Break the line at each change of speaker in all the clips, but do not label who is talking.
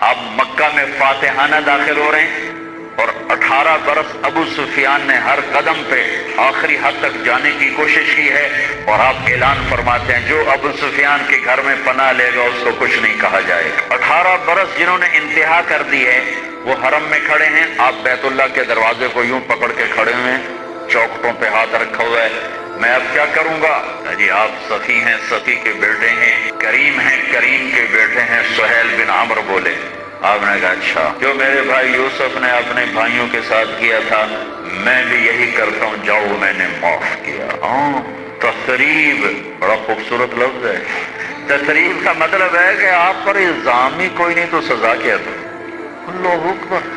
آپ مکہ میں فاتحانہ داخل ہو رہے ہیں اور 18 برس ابو سفیان نے ہر قدم پہ آخری حد تک جانے کی کوشش کی ہے، اور آپ اعلان فرماتے ہیں جو ابو سفیان کے گھر میں پناہ لے گا اس کو کچھ نہیں کہا جائے گا۔ 18 برس جنہوں نے انتہا کر دی ہے وہ حرم میں کھڑے ہیں، آپ بیت اللہ کے دروازے کو یوں پکڑ کے کھڑے ہوئے ہیں، چوکھٹوں پہ ہاتھ رکھا ہوا ہے، میں اب کیا کروں گا؟ جی آپ سخی ہیں، سخی کے بیٹے ہیں، کریم ہیں، کریم کے بیٹے ہیں، سہیل بن عمرو بولے۔ آپ نے کہا اچھا، جو میرے بھائی یوسف نے اپنے بھائیوں کے ساتھ کیا تھا میں بھی یہی کرتا ہوں، جاؤ میں نے معاف کیا۔ تثریب بڑا خوبصورت لفظ ہے۔ تثریب کا مطلب ہے کہ آپ پر الزام ہی کوئی نہیں تو سزا کیا دوں؟ اللہ اکبر،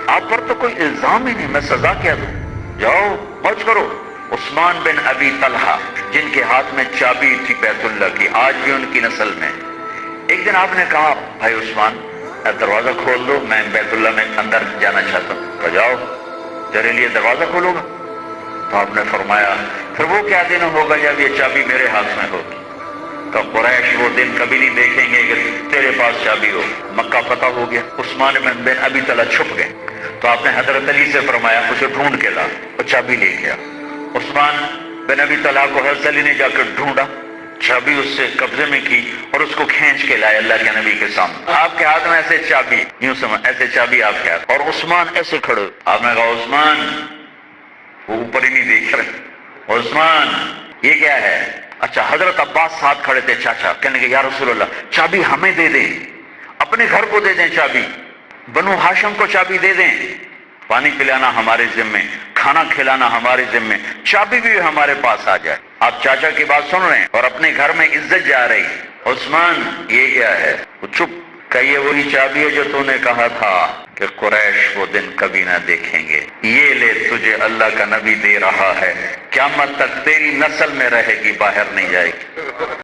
آپ پر تو کوئی الزام ہی نہیں، میں سزا کیا دوں؟ جاؤ موج کرو۔ عثمان بن ابی طلحہ جن کے ہاتھ میں چابی تھی بیت اللہ کی، آج بھی ان کی نسل میں، ایک دن آپ نے کہا بھائی عثمان دروازہ کھول دو، میں بیت اللہ میں اندر جانا چاہتا ہوں۔ تو جاؤ، تیرے لیے دروازہ کھولو گا؟ تو آپ نے فرمایا پھر وہ کیا دن ہوگا جب یہ چابی میرے ہاتھ میں ہوگی؟ تو قریش وہ دن کبھی نہیں دیکھیں گے کہ تیرے پاس چابی ہو۔ مکہ فتح ہو گیا، عثمان بن ابی طلحہ چھپ گئے، تو آپ نے حضرت علی سے فرمایا اسے ڈھونڈ کے لا، وہ چابی لے گیا۔ عثمان بن ابی طلحہ کو حضرت علی نے جا کر ڈھونڈا، چابی اس سے قبضے میں کی اور اس کو کھینچ کے لائے اللہ کے نبی کے سامنے۔ آپ کے ہاتھ میں ایسے چابی، یوں سمجھ ایسے چابی آپ کے ہاتھ، اور عثمان ایسے کھڑے۔ آپ نے کہا عثمان، وہ اوپر ہی نہیں دیکھ رہے، عثمان یہ کیا ہے؟ اچھا حضرت عباس ساتھ کھڑے تھے، چاچا، کہنے کہ یا رسول اللہ چابی ہمیں دے دیں، اپنے گھر کو دے دیں چابی، بنو ہاشم کو چابی دے دیں، پانی پلانا ہمارے ذمے، کھانا کھلانا ہمارے ذمے، چابی بھی ہمارے پاس آ جائے۔ آپ چاچا کی بات سن رہے ہیں اور اپنے گھر میں عزت جا رہی۔ عثمان یہ کیا ہے؟ وہ چپ کہ یہ وہی چابی ہے جو تو نے کہا تھا کہ قریش وہ دن کبھی نہ دیکھیں گے، یہ لے تجھے اللہ کا نبی دے رہا ہے، قیامت تک تیری نسل میں رہے گی، باہر نہیں جائے گی۔